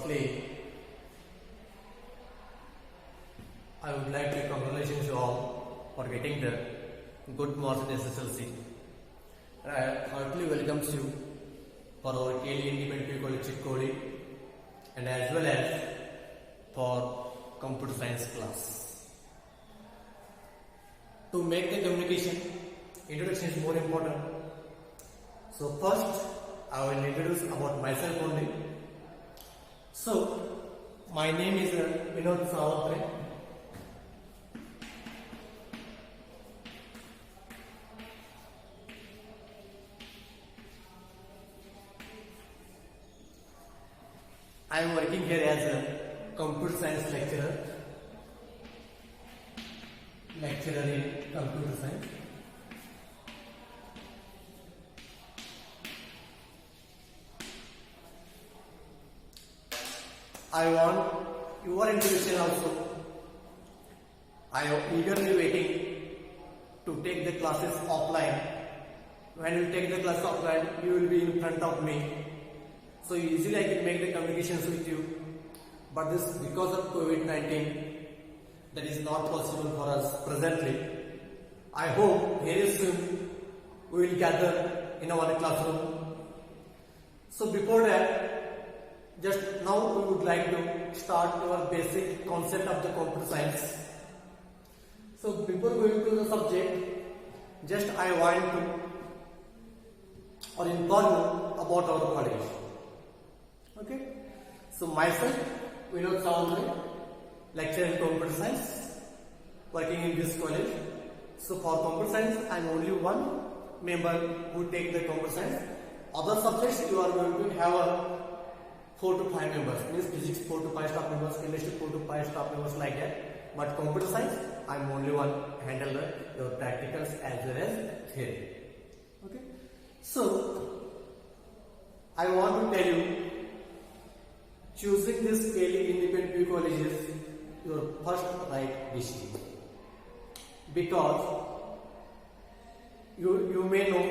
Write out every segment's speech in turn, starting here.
Firstly, I would like to congratulate you all for getting the good marks in SSLC. And I heartily welcome you for our KLE Independent College Chikkodi and as well as for computer science class. To make the communication, introduction is more important. So first, I will introduce about myself only. So, my name is Vinod Sawatre. I am working here as a computer science lecturer in computer science. I want your introduction also. I am eagerly waiting to take the classes offline. When you take the class offline, you will be in front of me. So easily I can make the communications with you. But this, because of COVID-19, that is not possible for us presently. I hope very soon we will gather in our classroom. So before that, just now we would like to start our basic concept of the computer science. So before going to the subject, just I want to inform you about our college. Okay. So myself, Vinod Sawatre, lecturer in computer science, working in this college. So for computer science, I am only one member who take the computer science. Other subjects you are going to have a 4 to 5 members, means physics 4 to 5 staff members, chemistry 4 to 5 staff members, like that. But computer science, I am only one handler your practicals as well as theory. Okay. So I want to tell you, choosing this KLE Independent College is your first right decision, because you may know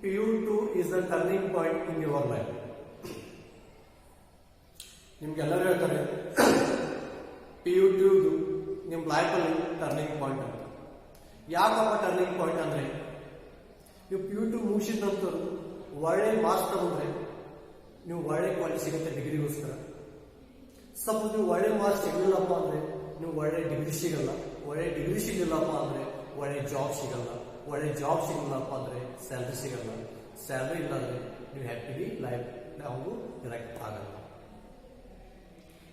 PU2 is the turning point in your life. ನಿಮ್ಗೆಲ್ಲರೂ ಹೇಳ್ತಾರೆ PU2 ನಿಮ್ಮ ಲೈಫಲ್ಲಿ turning point ಅಂತ. ಯಾಕಪ್ಪ turning point ಅಂದರೆ, ನೀವು PU2 ಮುಗಿಸಿದ ನಂತರ ಒಳ್ಳೆ ಮಾರ್ಕ್ಸ್ ತಗೊಂಡ್ರೆ ನೀವು ಒಳ್ಳೆ ಕ್ವಾಲಿಟಿ ಸಿಗುತ್ತೆ ಡಿಗ್ರಿಗೋಸ್ಕರ. ಸಪೋಸ್ ನೀವು ಒಳ್ಳೆ ಮಾರ್ಕ್ಸ್ ಸಿಗಲಿಲ್ಲಪ್ಪ ಅಂದರೆ ನೀವು ಒಳ್ಳೆ ಡಿಗ್ರಿ ಸಿಗಲ್ಲ. ಒಳ್ಳೆ ಡಿಗ್ರಿ ಸಿಗಲಿಲ್ಲಪ್ಪ ಅಂದರೆ ಒಳ್ಳೆ ಜಾಬ್ ಸಿಗಲ್ಲ. ಒಳ್ಳೆ ಜಾಬ್ ಸಿಗಲಿಲ್ಲಪ್ಪ ಅಂದರೆ ಸ್ಯಾಲ್ರಿ ಸಿಗಲ್ಲ. ಸ್ಯಾಲ್ರಿ ಇಲ್ಲಾಂದರೆ ನೀವು ಹ್ಯಾಪಿಲಿ ಲೈಫ್ ನಾವು ಇರಕ್ಕೆ ಆಗಲ್ಲ.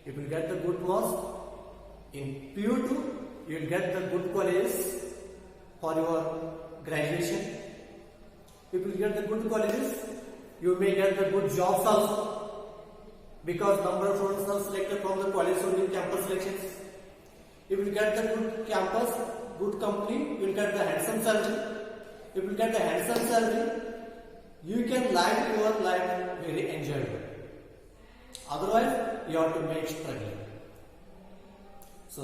If you get the good marks in PU2, you will get the good colleges for your graduation. If you get the good colleges, you may get the good jobs also, because number of students are selected from the college only campus selections. If you get the good campus, good company, you will get the handsome salary. If you get the handsome salary, you can live your life very enjoyable. Otherwise, you have to make struggle. So,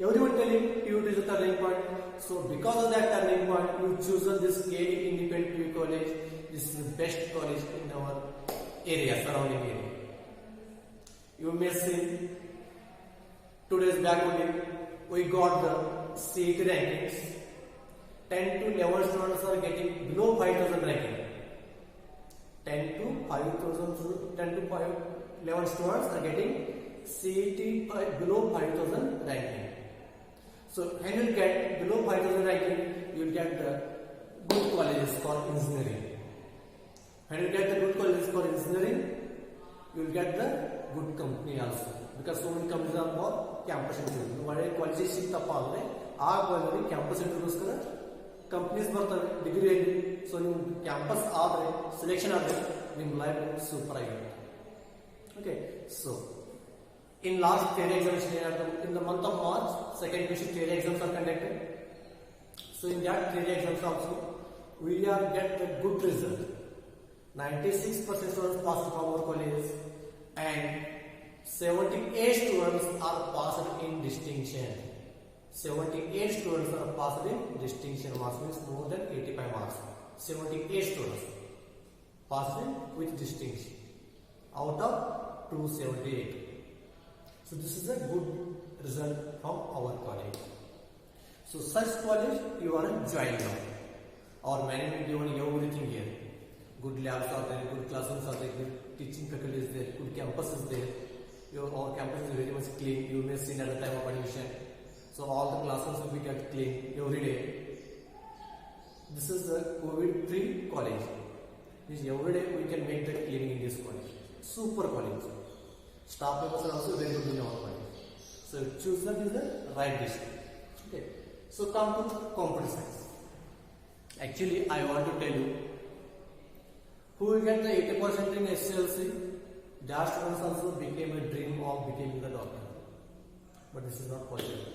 everyone telling PU2 is a turning point. So, because of that turning point, you chosen this KLE Independent College. This is the best college in our area, surrounding area. You may see 2 days back only we got the CET rankings. 10 to 11 students are getting below 5,000 ranking. 10 to 11 students are getting CET below 5,000 ranking. So when you get below 5,000 ranking, you will get the good colleges for engineering. When you get the good colleges for engineering, you will get the good company also, because so many companies are for campus interview. ಒಳ್ಳೆ college ಸಿಕ್ತಪ್ಪ ಅಂದರೆ ಆ ಕಾಲೇಜಲ್ಲಿ campus ಇಂಟರ್ವ್ಯೂಸ್ಕರ companies ಬರ್ತವೆ ಡಿಗ್ರಿಯಲ್ಲಿ. So ನೀವು campus ಆದರೆ selection ಆದರೆ ನಿಮ್ಮ ಲೈಫ್ ಸೂಪರ್ ಆಗಿರುತ್ತೆ. Okay, so in last theory examination in the month of March, second question theory exams are conducted. So in that theory exams also, we are get a good result. 96% students passed from our college and 78 students are passed in distinction. 78 students are passed in distinction. Marks means more than 85 marks. 78 students passed with distinction out of 278. So this is a good result from our college. So such college you are joining now. Our management given everything here. Good labs are there, good classrooms are there, good teaching faculty is there, good campus is there. Our campus is very much clean. You may see at the time of admission. So all the classrooms will be kept clean every day. This is a COVID-free college. This every day we can make the cleaning in this college. Super college. Staff members are also very good in our college. So choose that is the right decision. Okay. So come to computer science. Actually, I want to tell you who will get the 80% in SLC. That students also became a dream of becoming the doctor. But this is not possible.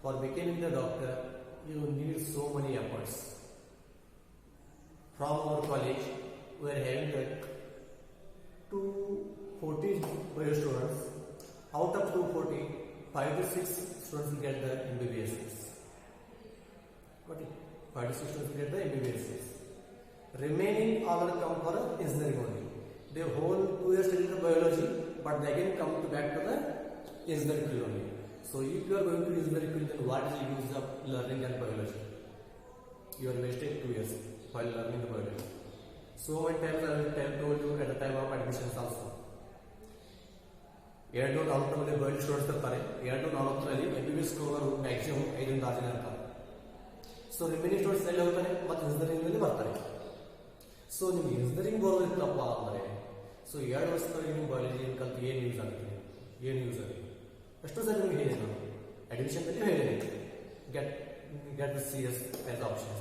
For becoming the doctor, you need so many efforts. From our college, we are having the 240 bio students. Out of 240, 5 to 6 students will get the MBBS. Got it? 5 to 6 students will get the MBBS. Remaining all will come for engineering only. They whole 2 years study the biology, but they again come back to the engineering field only. So if you are going to engineering field, then what is the use of learning that biology? You are wasted 2 years while learning the biology. So many times I have told you at the time of admissions also. 7-4 ಬಯಲು students ಇರ್ತಾರೆ. 2-4 MBBS score maximum 5-6 ಜನ ಇರ್ತಾರೆ. So remaining students ಎಲ್ಲಿ ಹೋಗ್ತಾರೆ ಮತ್ತೆ engineering ನಲ್ಲಿ ಬರ್ತಾರೆ. So ನಿಮ್ಗೆ ಇಂಜಿನಿಯರಿಂಗ್ ಬರೋದಿತ್ತಪ್ಪ ಅಂದರೆ ಸೊ 2 ವರ್ಷದವರೆಗೆ ನೀವು ಬಯಾಲಜಿ ಕಲ್ತು ಏನು ಯೂಸ್ ಆಗುತ್ತೆ? ಏನು ಯೂಸ್ ಆಗುತ್ತೆ? ಎಷ್ಟೋ ಸರಿ ನಿಮಗೆ ಹೇಳಿದೆ ನಾನು ಅಡ್ಮಿಷನ್ ನಲ್ಲಿ ಹೇಳಿದೆ get the CS as options.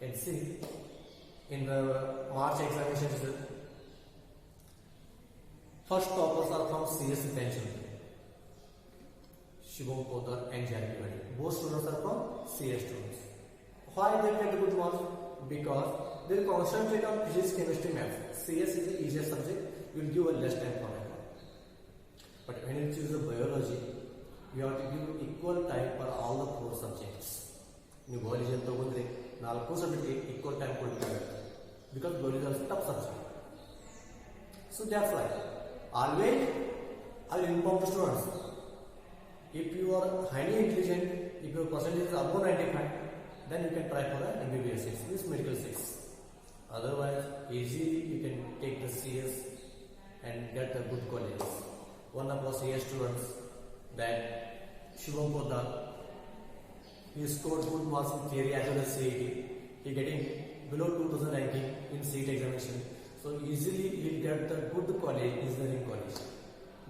And see in the March examinations, first toppers are from CS Pension, Shivam Poddar and Janvi. Both students are from CS students. Why they get good marks? Because they concentrate on physics, chemistry, maths. CS is the easier subject. You will give a less time for it. But when you choose the biology, you have to give equal time for all the 4 subjects. You biology and togondre 4 subjects equal time ಕೊಡಬೇಕಾಗುತ್ತೆ. Because biology is a tough subject. So that's why always I will inform the students. If you are highly intelligent, if your percentage is above 95, then you can try for the MBBS 6, this medical 6. Otherwise, easily you can take the CS and get a good college. One of our CS students, that Shivam Poddar, he scored good marks in theory as well as CET. He getting below 2000 ranking in CET examination. So easily he will get the good college, engineering college.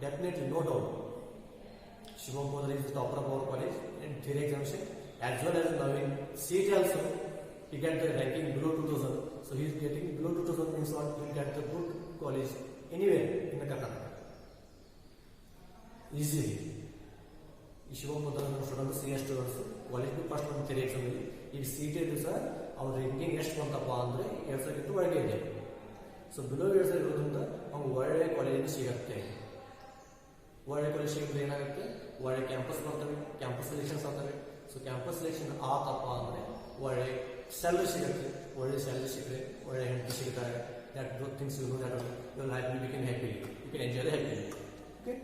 Definitely, no doubt. Shivam Poddar is the topper of our college in theory examination as well as now in CET also. He get the ranking below 2000. So he is getting below 2000 means what? He will get the good college anywhere in the Karnataka. Easily. Shivam Poddar students, CS students, college first one theory exam. If CET is our ranking ಎಷ್ಟು ಬಂತಪ್ಪ ಅಂದರೆ 2000 ಒಳಗೆ ಇದೆ. So below 2000 ಇರೋದ್ರಿಂದ ಅವ್ನು ಒಳ್ಳೆ college ಸಿಗುತ್ತೆ. ಒಳ್ಳೆ ಕಾಲೇಜ್ ಸಿಗೋದ್ರೆ ಏನಾಗುತ್ತೆ? ಒಳ್ಳೆ ಕ್ಯಾಂಪಸ್ ಬರ್ತವೆ, ಕ್ಯಾಂಪಸ್ ಸೆಲೆಕ್ಷನ್ಸ್ ಆಗ್ತವೆ. ಸೊ ಕ್ಯಾಂಪಸ್ ಸೆಲೆಕ್ಷನ್ ಆತಪ್ಪ ಅಂದರೆ ಒಳ್ಳೆ ಸ್ಯಾಲರಿ ಸಿಗುತ್ತೆ. ಒಳ್ಳೆ ಸ್ಯಾಲರಿ ಸಿಕ್ಕರೆ ಒಳ್ಳೆ ಹೆಂಡತಿ ಸಿಗ್ತಾರೆ. that good things you know that your life will become happy. You can enjoy the happy. Okay.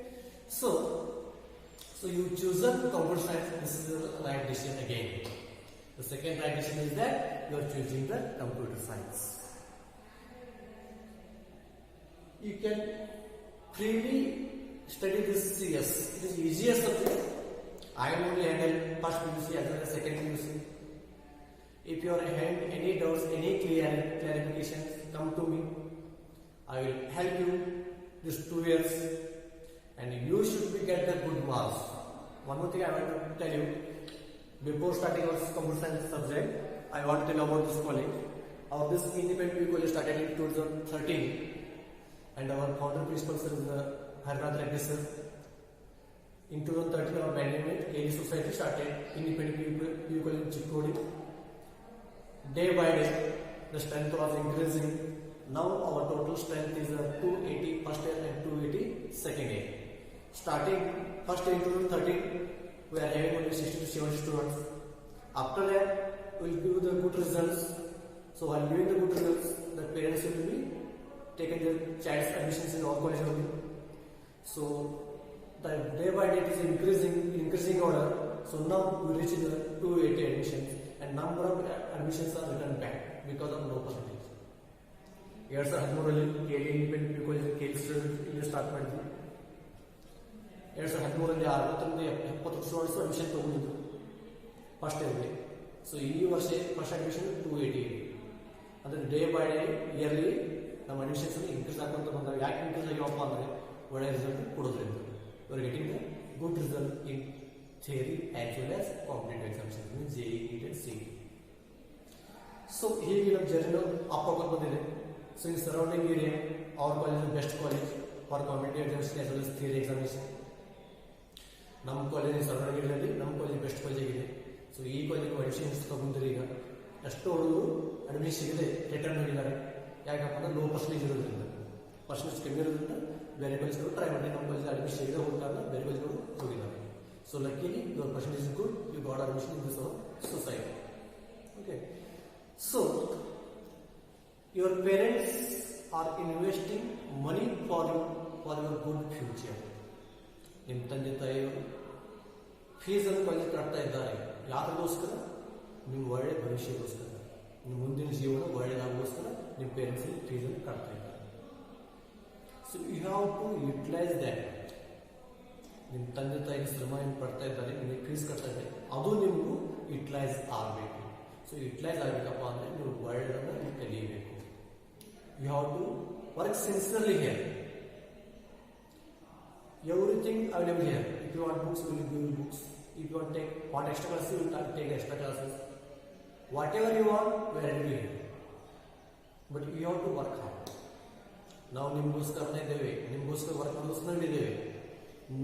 So you choose a computer science. This is the right decision again. The second right decision is that you are choosing the computer science. You can freely study this CS. It is easier subject. I only handle first PUC as well as second PUC. If you are having any doubts, any clarifications, come to me. I will help you this 2 years, and you should be get the good marks. One more thing I want to tell you. Before starting our computer science subject, I want to tell you about this college. This independent college started in 2013, and our founder principal sir is Harnath Reddy sir. In 2013, our management AD Society started independent PU college in Chikkodi. Day by day, the strength was increasing. Now our total strength is 280 first year and 280 second year. Starting first year in 2013, we are having only 60 to 70 students. After that, we will give the good results. So while giving the good results, the parents will be taken their child's admissions in our college only. So the day by day it is increasing order. So now we reach the 280 admissions, and number of admissions are returned back because of low percentage. 2013 KL independent college KL ಇಲ್ಲಿ start ಮಾಡಿದ್ವಿ. 2013 60 students admission ತಗೊಂಡಿದ್ದು first ಇಯರ್ಗೆ. So ಈ ವರ್ಷ first admission 280 ಅಂದ್ರೆ day by day yearly ನಮ್ಮ admissions increase ಆಗ್ಕೊಂತ ಬಂದಾಗ. ಯಾಕೆ ಇನ್ಕ್ರೀಸ್ ಆಗ್ಯಾವಪ್ಪ ಅಂದ್ರೆ ಒಳ್ಳೆ ರಿಸಲ್ಟ್ ಕೊಡೋದ್ರಿಂದ. You are getting the good result in theory as well as competitive examinations, JEE, NEET and CET. So here we have journey up ಬಂದಿದೆ. So in surrounding area, our college is the best college for competitive examination as well as theory examination. ನಮ್ಮ college surrounding ಏರಿಯಾದಲ್ಲಿ ನಮ್ಮ college best college ಆಗಿದೆ. So ಈ ಕಾಲೇಜಿಗೆ admissions ತಗೊಂಡ್ರೆ ಈಗ ಎಷ್ಟೋ ಹುಡುಗರು ಅಡ್ಮಿಷನ್ ಸಿಗದೆ ರಿಟರ್ನ್ ಹೋಗಿದ್ದಾರೆ. ಯಾಕಪ್ಪ ಅಂದ್ರೆ ಲೋ ಪರ್ಸೆಂಟೇಜ್ ಇರೋದ್ರಿಂದ, ಪರ್ಸೆಂಟೇಜ್ ಕಮ್ಮಿ ಇರೋದ್ರಿಂದ ಬೇರೆ ಕಾಲೇಜ್ಗಳು ಟ್ರೈ ಮಾಡಿ ನಮ್ಮ ಕಾಲೇಜ್ ಅಡ್ಮಿಷನ್ ಸಿಗದೆ ಹೋಗ್ತಾರೆ, ಬೇರೆ ಕಾಲೇಜ್ಗಳು ಹೋಗಿದ್ದಾರೆ. So luckily your percentage is good, you got admission in this society. Okay. So your parents are investing money for your good future. ನಿಮ್ಮ ತಂದೆ ತಾಯಿಯವರು ಫೀಸ್ ಅನ್ನು ಕಾಲೇಜ್ ಕಟ್ತಾ ಇದ್ದಾರೆ. ಯಾರಿಗೋಸ್ಕರ? ನಿಮ್ಮ ಒಳ್ಳೆ ಭವಿಷ್ಯಕ್ಕೋಸ್ಕರ, ನಿಮ್ಮ ಮುಂದಿನ ಜೀವನ ಒಳ್ಳೆಯದಾಗೋಸ್ಕರ ನಿಮ್ಮ ಪೇರೆಂಟ್ಸ್ ಫೀಸ್ ಅನ್ನು ಕಟ್ತಾ ಇದ್ದಾರೆ. So you have to utilise that. ನಿಮ್ಮ ತಂದೆ ತಾಯಿಗೆ ಶ್ರಮ ಏನು ಪಡ್ತಾ ಇದ್ದಾರೆ, ನಿಮಗೆ ಫೀಸ್ ಕಟ್ತಾ ಇದ್ದಾರೆ, ಅದು ನಿಮಗೂ ಯುಟಿಲೈಸ್ ಆಗಬೇಕು. ಸೊ ಯುಟಿಲೈಸ್ ಆಗಬೇಕಪ್ಪ ಅಂದರೆ ನೀವು ಒಳ್ಳೆಯದನ್ನು ನೀವು ಕಲಿಯಬೇಕು. You have to work sincerely here. Everything available here. If you want books, will give books. If you want extra classes, you will take extra classes. Whatever you want, we are ready here. But you have to work hard. ನಾವು ನಿಮಗೋಸ್ಕರನೇ ಇದ್ದೇವೆ, ನಿಮಗೋಸ್ಕರ work ಮಾಡೋಸ್ಕರ ಇದ್ದೇವೆ.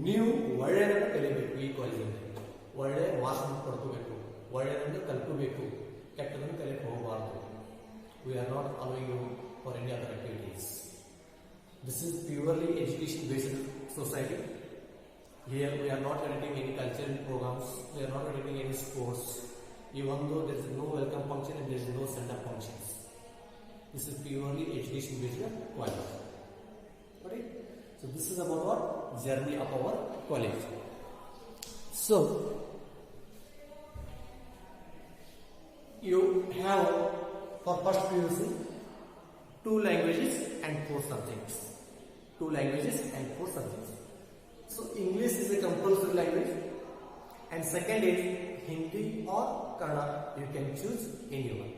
ನೀವು ಒಳ್ಳೆಯದನ್ನು ಕಲಿಬೇಕು. ಈ ಕಾಲೇಜಲ್ಲಿ ಒಳ್ಳೆಯ ಮಾರ್ಕ್ಸ್ ಪಡ್ಕೋಬೇಕು, ಒಳ್ಳೆಯದನ್ನು ಕಲ್ಕೋಬೇಕು, ಕೆಟ್ಟದನ್ನು ಕಲಿಯಕ್ಕೆ ಹೋಗಬಾರ್ದು. We are not allowing you for any other activities. This is purely education based society. Here we are not conducting any cultural programs, we are not conducting any sports, even though there is no welcome function and there is no send-up functions. This is purely education based college. Okay? So this is about our journey of our college. So you have for first PUC 2 languages and 4 subjects. 2 languages and 4 subjects. So English is a compulsory language, and second is Hindi or Kannada. You can choose anyone.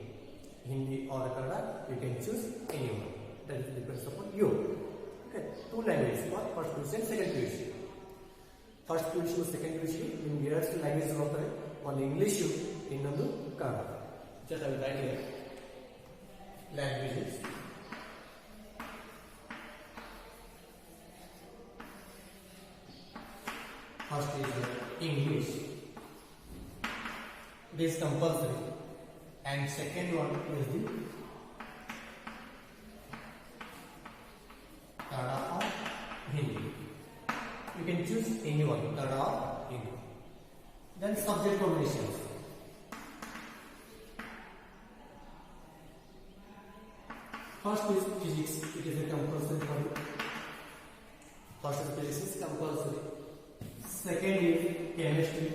Hindi or Kannada, you can choose anyone. That depends upon you. Okay, 2 languages for first PUC and second PUC. First PUC and second PUC in years languages are one English, ಇನ್ನೊಂದು Kannada. Just I will write here languages. First is English. It is compulsory, and second one is the Kannada or Hindi. You can choose anyone, Kannada or Hindi. Then subject combinations. First is physics. It is a compulsory for you. First is physics is compulsory. Second is chemistry.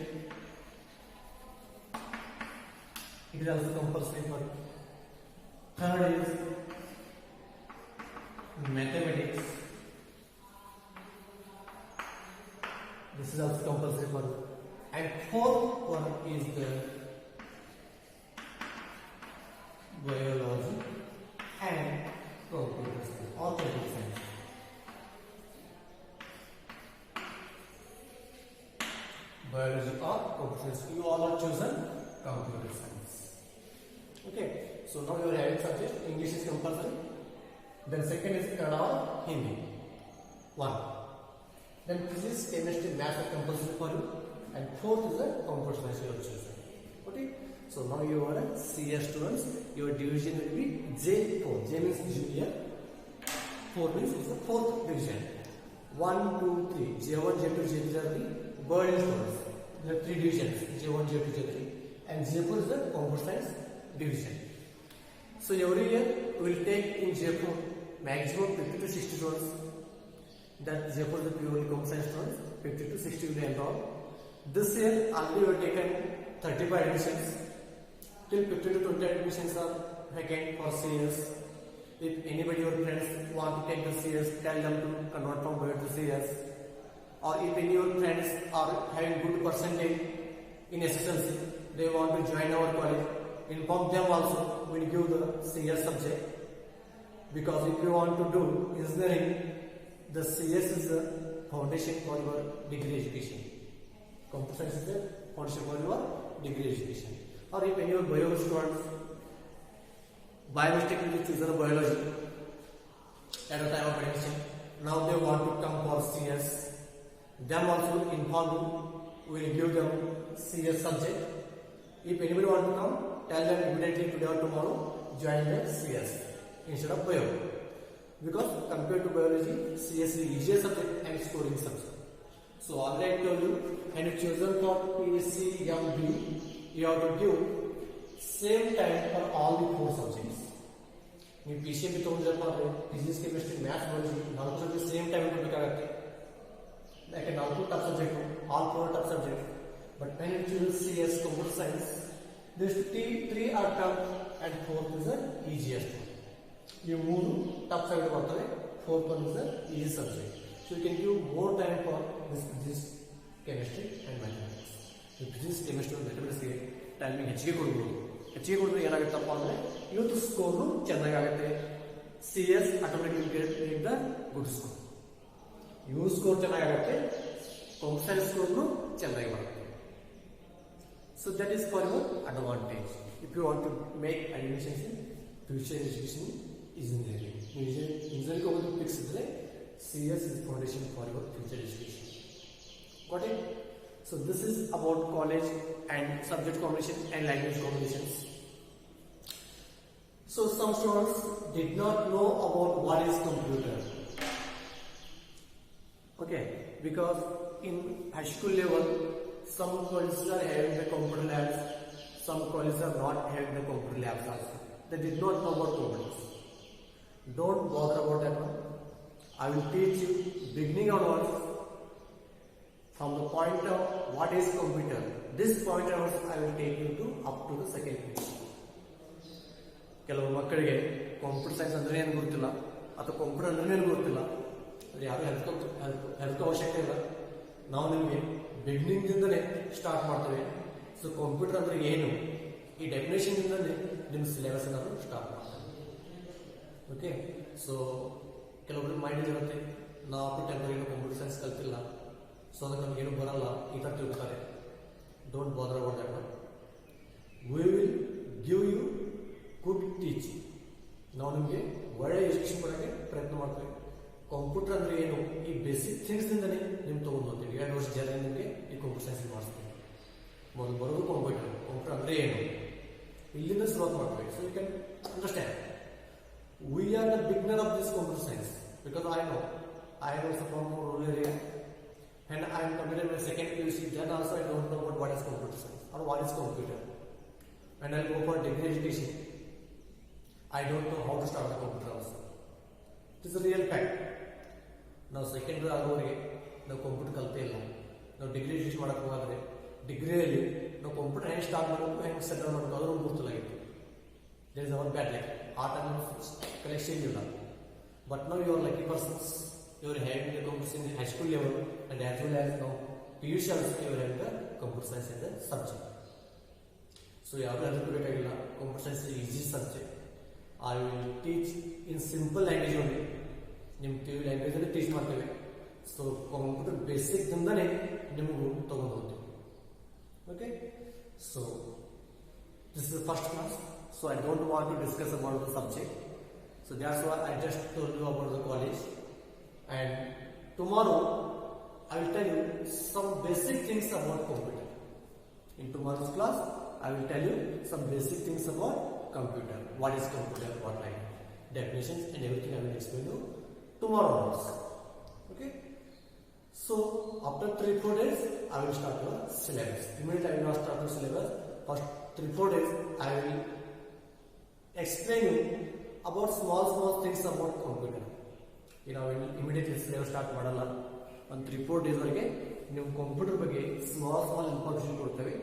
It is also compulsory for you. Third is mathematics. This is also compulsory for you. And fourth one is the biology and computer science or computer science. Biology or computer science. You all are chosen computer science. Okay. So now you are having subject. English is compulsory. Then second is Kannada or Hindi. 1. Then physics, chemistry, math are compulsory for you. And fourth is the computer science you are chosen. Okay. So now you are a CS students. Your division will be J4. J means junior. 4 means it's the 4th division. 1, 2, 3. J1, J2, J3 are the burden students. There are 3 divisions. J1, J2, J3. And J4 is the computer science division. So every year we will take in J4 maximum 50 to 60 students. That is for the purely computer science students, 50 to 60 will enroll. This year already we have taken 35 admissions. Till 15 to 20 admissions are vacant for CS. If anybody or friends want to take the CS, tell them to convert from bio to CS. Or if any of your friends are having good percentage in SSLC, they want to join our college, inform them also. We will give the CS subject. Because if you want to do engineering, the CS is the foundation for your degree education. Computer science is the foundation for your degree education. Or if any of your bio students, by mistake you choose biology at the time of admission, now they want to come for CS, them also inform you, we will give them CS subject. If anybody want to come, tell them immediately today or tomorrow, join the CS instead of bio. Because compared to biology, CS is easier subject and scoring subject. So already I told you, and if chosen for PCMB, you have to give same time for all the 4 subjects. ನೀವು PCMB ತಗೊಂಡ್ರೆ physics chemistry maths biology 4 subject same time ಕೊಡಬೇಕಾಗುತ್ತೆ. ಯಾಕೆ 4 tough subject, all 4 tough subject. But when you choose CS computer science, these 3 are tough and 4th is the easiest one. You 3 tough subject ಬರ್ತವೆ, 4th one is the easy subject. So you can give more time for this physics, chemistry and mathematics. ಈ physics, chemistry and mathematics ಗೆ timing ಹೆಚ್ಚಿಗೆ ಕೊಡಬಹುದು. ಹೆಚ್ಚಿಗೆ ಕೊಡಿದ್ರೆ ಏನಾಗುತ್ತಪ್ಪ ಅಂದ್ರೆ ಇವತ್ತು ಸ್ಕೋರ್ ಚೆನ್ನಾಗುತ್ತೆ. CS automatic get the good score. ಇವು ಸ್ಕೋರ್ ಚೆನ್ನಾಗುತ್ತೆ, ಕಂಪ್ಯೂಟರ್ ಸೈನ್ಸ್ ಸ್ಕೋರ್ ಚೆನ್ನಾಗಿ ಬರುತ್ತೆ. So that is for your advantage if you want to make admissions in future education engineering. Engineering ಹೋಗೋದು ಫಿಕ್ಸ್ ಇದ್ರೆ CS is foundation for your future education. Got it? So this is about college and subject combination and language combinations. So some students did not know about what is computer. Okay, because in high school level, some colleges are having the computer labs, some colleges are not having the computer labs also. They did not know about computers. Don't bother about that one. I will teach you beginning onwards from the point of what is computer. This point onwards I will take you to up to the second page. ಕೆಲವು ಮಕ್ಕಳಿಗೆ computer science ಅಂದ್ರೆ ಏನು ಗೊತ್ತಿಲ್ಲ ಅಥವಾ computer ಅಂದ್ರೆ ಏನು ಗೊತ್ತಿಲ್ಲ. ಅದು ಯಾರು ಹೆಲ್ತ್ ಅವಶ್ಯಕತೆ ಇಲ್ಲ. ನಾವು ನಿಮಗೆ ಬಿಗಿನಿಂಗ್ ದಿಂದನೇ ಸ್ಟಾರ್ಟ್ ಮಾಡ್ತೇವೆ. ಸೊ ಕಂಪ್ಯೂಟರ್ ಅಂದ್ರೆ ಏನು ಈ ಡೆಫಿನೇಷನ್ ಇಂದನೇ ನಿಮ್ಮ ಸಿಲೆಬಸ್ ಅನ್ನು ಸ್ಟಾರ್ಟ್ ಮಾಡ್ತೇವೆ. ಓಕೆ, ಸೊ ಕೆಲವೊಬ್ಬರು ಮೈಂಡ್ ಇರುತ್ತೆ, ನಾವು ಟೆಂಪರಿಗೆ ಕಂಪ್ಯೂಟರ್ ಸೈನ್ಸ್ ಕಲ್ತಿಲ್ಲ, ಸೊ ಅದಕ್ಕೆ ನಮಗೇನು ಬರಲ್ಲ, ಈ ಥರ ತಿಳ್ಕೊತಾರೆ. Don't bother about that one. We will give you good teaching. ನಾವು ನಿಮಗೆ ಒಳ್ಳೆ ಎಜುಕೇಶನ್ ಕೊಡೋಕ್ಕೆ ಪ್ರಯತ್ನ ಮಾಡ್ತೀವಿ. ಕಂಪ್ಯೂಟರ್ ಅಂದ್ರೆ ಏನು ಈ ಬೇಸಿಕ್ ಥಿಂಗ್ಸ್ನಿಂದಲೇ ನಿಮ್ಗೆ ತೊಗೊಂಡು ಹೋಗ್ತೀವಿ. 2 ವರ್ಷ ಜನ ನಿಮಗೆ ಈ ಕಂಪ್ಯೂಟರ್ ಸೈನ್ಸ್ ಮಾಡಿಸ್ತೀವಿ. ಮೊದಲು ಬರೋದು ಕಂಪ್ಯೂಟರ್ ಅಂದ್ರೆ ಏನು ಇಲ್ಲಿಂದ ಶುರುವಾತ್ ಮಾಡ್ತೀವಿ. So you can understand. We are the beginner of this computer science because I know I was from rural area and I am completed my second PUC. Then also I don't know about what is computer science or what is computer. When I go for degree education, I don't know how to start the computer also. It is a real fact. Now second year ಆಗೋರಿಗೆ ನಾವು computer ಕಲ್ತೇ ಇಲ್ಲ. ನಾವು degree education ಮಾಡಕ್ಕೆ ಹೋಗಾದ್ರೆ ಡಿಗ್ರಿಯಲ್ಲಿ ನಾವು computer ಹೆಂಗೆ start ಮಾಡಬೇಕು, ಹೆಂಗೆ settle ಮಾಡಬೇಕು ಅದನ್ನು ಗೊತ್ತಿಲ್ಲಾಗಿತ್ತು. There is our bad luck. Our time of collection you learn. But now you are lucky persons. You are having the computer in high school level and as well as now PUC also you are having the computer science as a subject. So you have to understand computer science is easy subject. I will teach in simple language only. ನಿಮ್ಮ TV language ಅಲ್ಲಿ teach ಮಾಡ್ತೇವೆ. So computer basic ದಿಂದನೇ ನಿಮಗೆ ತಗೊಂಡು ಹೋಗ್ತೀವಿ. Okay? So this is the first class. So I don't want to discuss about the subject. So that's why I just told you about the college. And tomorrow I will tell you some basic things about computer. In tomorrow's class, I will tell you some basic things about computer. What is computer? What like definitions and everything I will explain you tomorrow. Okay. So after 3-4 days, I will start your syllabus. Immediately I will not start your syllabus. First 3-4 days, I will explain you about small things about computer. ನಾವು immediately syllabus start ಮಾಡಲ್ಲ. ಒಂದು 3-4 days ವರೆಗೆ ನೀವು computer ಬಗ್ಗೆ small information ಕೊಡ್ತೇವೆ.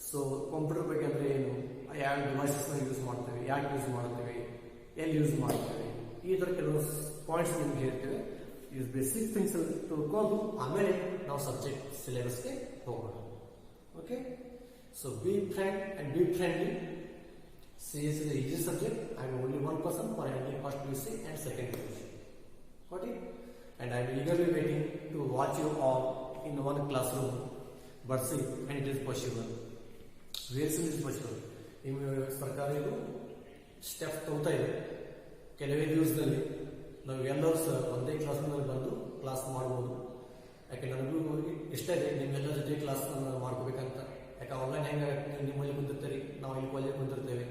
So computer ಬಗ್ಗೆ ಅಂದರೆ ಏನು, ಯಾವ ಡಿವೈಸಸ್ನ ಯೂಸ್ ಮಾಡ್ತೇವೆ, ಯಾಕೆ ಯೂಸ್ ಮಾಡ್ತೇವೆ, ಎಲ್ಲಿ ಯೂಸ್ ಮಾಡ್ತೇವೆ, ಈ ಥರ ಕೆಲವು ಪಾಯಿಂಟ್ಸ್ ನಿಮ್ಗೆ ಹೇಳ್ತೇವೆ. ಈ ಬೇಸಿಕ್ ಥಿಂಗ್ಸ್ ತಿಳ್ಕೊಂಡು ಆಮೇಲೆ ನಾವು ಸಬ್ಜೆಕ್ಟ್ ಸಿಲೆಬಸ್ಗೆ ಹೋಗೋಣ. Okay, so B friend and B friendly. CS is an easy subject. I am only one person for handling first PUC and second PUC. Got it? And I am eagerly waiting to watch you all in one classroom. But see, and it is possible. Very soon it is possible. ನಿಮ್ಮ ಸರ್ಕಾರ ಇದು step ತಗೋತಾ ಇದೆ. ಕೆಲವೇ ದಿವಸದಲ್ಲಿ ನಾವು ಎಲ್ಲರೂ ಸಹ ಒಂದೇ ಕ್ಲಾಸ್ನಲ್ಲಿ ಬಂದು ಕ್ಲಾಸ್ ಮಾಡ್ಬೋದು. ಯಾಕೆ ನನಗೂ ಇಷ್ಟ ಇದೆ ನಿಮ್ಮೆಲ್ಲರ ಜೊತೆ ಕ್ಲಾಸ್ ಮಾಡ್ಕೋಬೇಕಂತ. ಯಾಕೆ ಆನ್ಲೈನ್ ಹೆಂಗೆ ನಿಮ್ಮಲ್ಲಿ ಕುಂದಿರ್ತೀರಿ, ನಾವು ಇಲ್ಲಿ ಕಾಲೇಜ್ ಕುಂದಿರ್ತೇವೆ,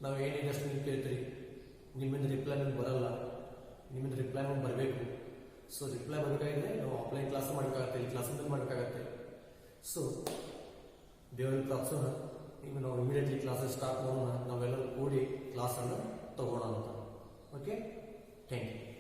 ನಾವು ಏನಿದೆ ಅಷ್ಟು ನೀವು ಕೇಳ್ತೀರಿ, ನಿಮ್ಮಿಂದ ರಿಪ್ಲೈಮೆಂಟ್ ಬರಲ್ಲ, ನಿಮ್ಮಿಂದ ರಿಪ್ಲೈಮೆಂಟ್ ಬರಬೇಕು. ಸೊ ರಿಪ್ಲೈ ಬರಬೇಕಾಗಿದೆ ನಾವು ಆಫ್ಲೈನ್ ಕ್ಲಾಸ್ ಮಾಡೋಕ್ಕಾಗತ್ತೆ, ಇಲ್ಲಿ ಕ್ಲಾಸಲ್ಲಿ ಮಾಡೋಕ್ಕಾಗತ್ತೆ. ಸೊ ದೇವರ ಪ್ರಾಪ್ಸೋಣ, ಈಗ ನಾವು ಇಮಿಡಿಯೇಟ್ಲಿ ಕ್ಲಾಸಸ್ ಸ್ಟಾರ್ಟ್ ಮಾಡೋಣ, ನಾವೆಲ್ಲರೂ ಕೂಡಿ ಕ್ಲಾಸನ್ನು ತಗೋಣ ಅಂತ. Okay, thank you.